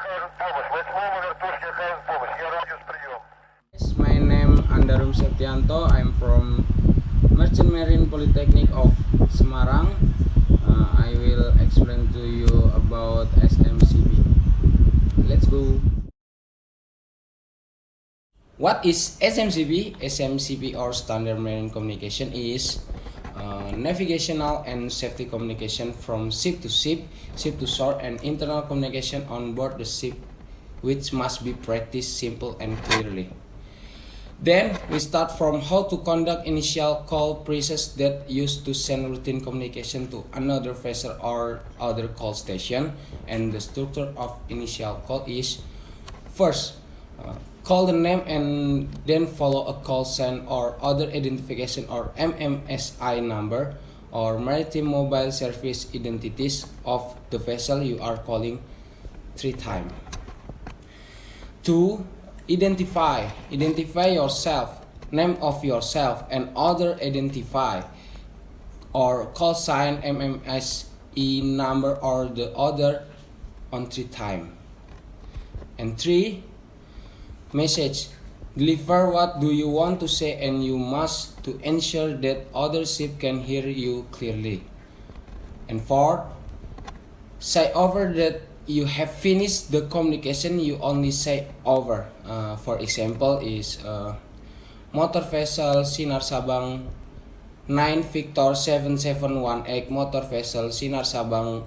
Yes, my name Andarum Septianto. I'm from Merchant Marine Polytechnic of Semarang. I will explain to you about SMCP. Let's go. What is SMCP? SMCP or Standard Marine Communication is navigational and safety communication from ship to shore, and internal communication on board the ship, which must be practiced simple and clearly. Then we start from how to conduct initial call process that used to send routine communication to another vessel or other call station, and the structure of initial call is first call the name and then follow a call sign or other identification or MMSI number or maritime mobile service identities of the vessel you are calling 3 times. 2. Identify yourself, name of yourself and other identify or call sign MMSI number or the other on 3 times. And 3. Message. Deliver what do you want to say, and you must to ensure that other ship can hear you clearly. And 4. Say over that you have finished the communication, you only say over. For example is motor vessel Sinar Sabang 9 Victor 7718, motor vessel Sinar Sabang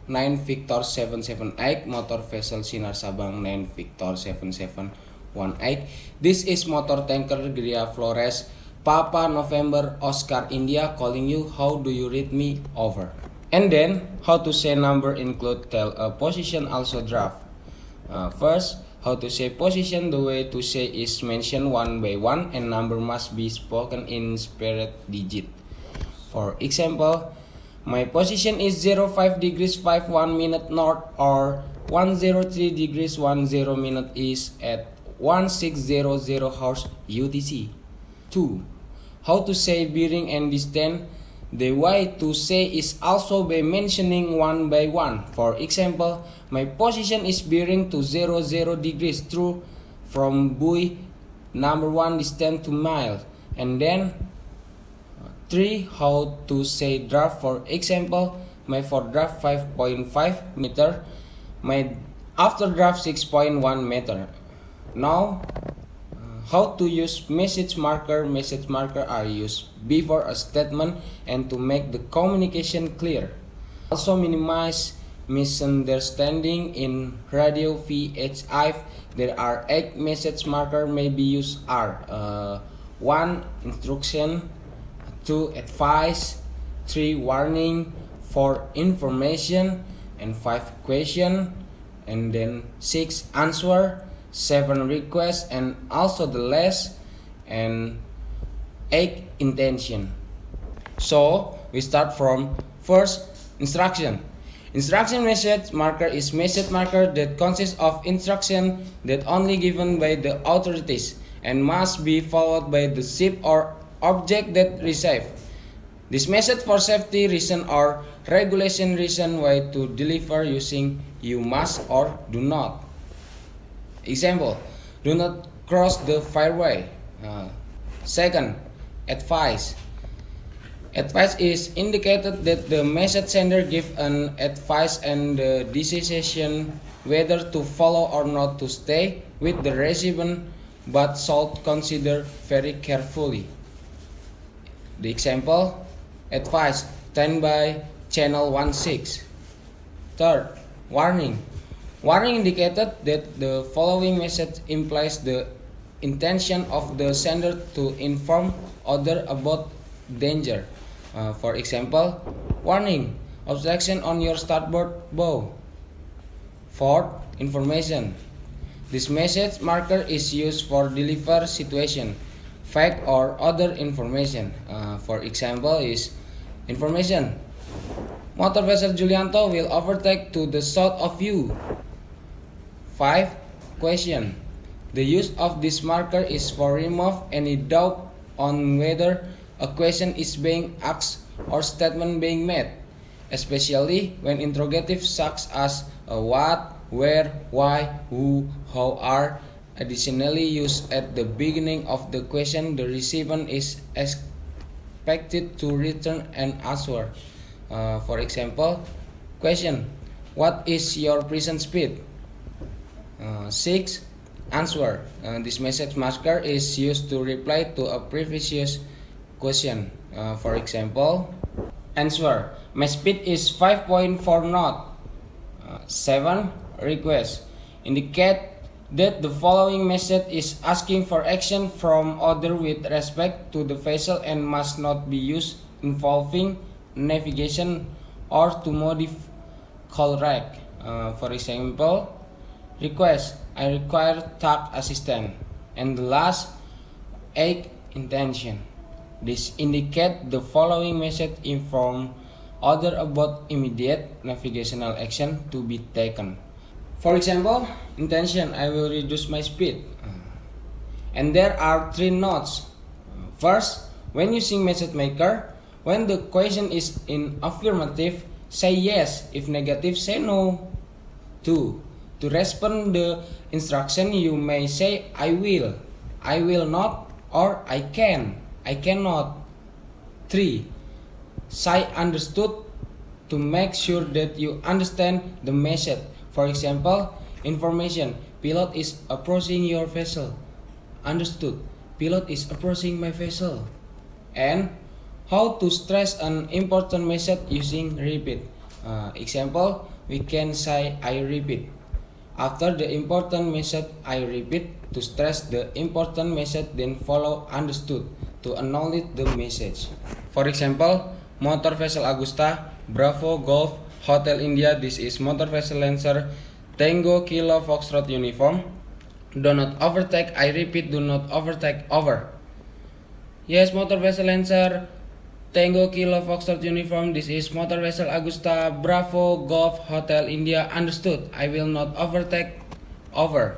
9 Victor 778, motor vessel Sinar Sabang 9 Victor 7718. This is motor tanker Gria Flores Papa November Oscar India calling you. How do you read me? Over. And then how to say number include tell a position also draft. First, how to say position. The way to say is mention one by one, and number must be spoken in separate digit. For example, my position is 05 degrees 51 minute north, or 103 degrees 10 minute east at 1600 hours UTC. 2. How to say bearing and distance. The way to say is also by mentioning one by one. For example, my position is bearing to 00 degrees through from buoy number 1 distance 2 miles. And then 3. How to say draft. For example, my foredraft 5.5 meter, my after draft 6.1 meter. Now, how to use message marker. Message marker are used before a statement and to make the communication clear. Also minimize misunderstanding. In radio VHF there are 8 message marker may be used are 1. Instruction, 2. Advice, 3. Warning, 4. Information, and 5. Question, and then 6. Answer, 7. Request, and also the last, and 8. Intention. So we start from first instruction. Instruction message marker is message marker that consists of instruction that only given by the authorities and must be followed by the ship or object that receive. This message for safety reason or regulation reason why to deliver using you must or do not. Example, do not cross the fairway. Second, advice. Advice is indicated that the message sender give an advice and the decision whether to follow or not to stay with the recipient, but should consider very carefully. The example, advice, stand by channel 16. Third, warning. Warning indicated that the following message implies the intention of the sender to inform others about danger. For example, warning, obstruction on your starboard bow. Fourth, information. This message marker is used for deliver situation, fact or other information. For example is information. Motor vessel Julianto will overtake to the south of you. 5. Question. The use of this marker is for remove any doubt on whether a question is being asked or statement being made, especially when interrogative such as what, where, why, who, how are additionally used at the beginning of the question, the recipient is expected to return an answer. For example, question: what is your present speed? 6. Answer: this message marker is used to reply to a previous question. For example, answer: my speed is 5.4 knot. 7. Request: indicate that the following message is asking for action from other with respect to the vessel and must not be used involving navigation or to modify call rag. For example, request: I require tug assistance. And the last, 8. Intention: this indicate the following message inform other about immediate navigational action to be taken. For example, intention: I will reduce my speed. And there are 3 notes. First, when using message maker, when the question is in affirmative, say yes. If negative, say no. 2. To respond the instruction, you may say I will not, or I cannot. 3. Say understood to make sure that you understand the message. For example, information: pilot is approaching your vessel. Understood: pilot is approaching my vessel. And how to stress an important message using repeat. Example, we can say I repeat. After the important message, I repeat to stress the important message, then follow understood to acknowledge the message. For example, motor vessel Augusta, Bravo Golf Hotel India. This is motor vessel Lancer Tango Kilo Foxtrot uniform. Do not overtake. I repeat, do not overtake. Over. Yes, motor vessel Lancer Tango Kilo Foxtrot uniform. This is motor vessel Augusta, Bravo Golf Hotel India. Understood. I will not overtake. Over.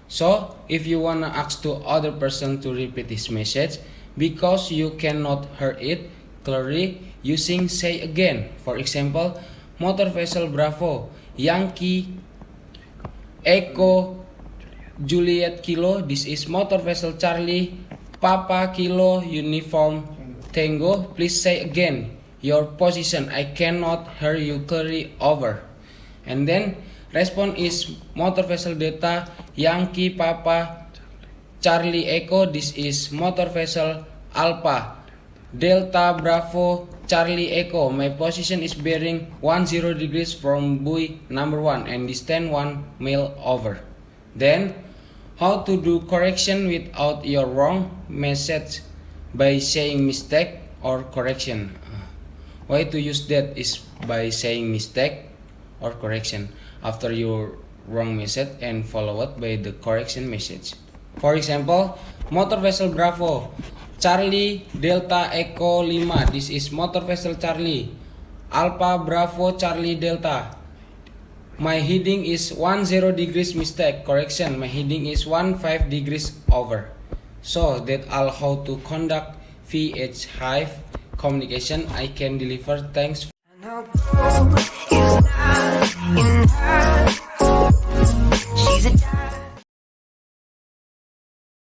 So, if you wanna ask to other person to repeat this message because you cannot hear it clearly, using say again. For example, motor vessel Bravo, Yankee, Echo, Juliet Kilo. This is motor vessel Charlie, Papa Kilo, uniform Tango. Please say again your position. I cannot hear you clearly. Over. And then response is motor vessel Delta, Yankee, Papa, Charlie, Echo. This is motor vessel Alpha, Delta, Bravo, Charlie, Echo. My position is bearing 10 degrees from buoy number 1 and distance 1 mile. Over. Then, how to do correction without your wrong message by saying mistake or correction. Way to use that is by saying mistake or correction after your wrong message and followed by the correction message. For example, motor vessel Bravo, Charlie Delta Echo 5. This is motor vessel Charlie, Alpha Bravo Charlie Delta. My heading is 10 degrees mistake. Correction, my heading is 15 degrees over. So that all how to conduct VH Hive communication I can deliver. Thanks.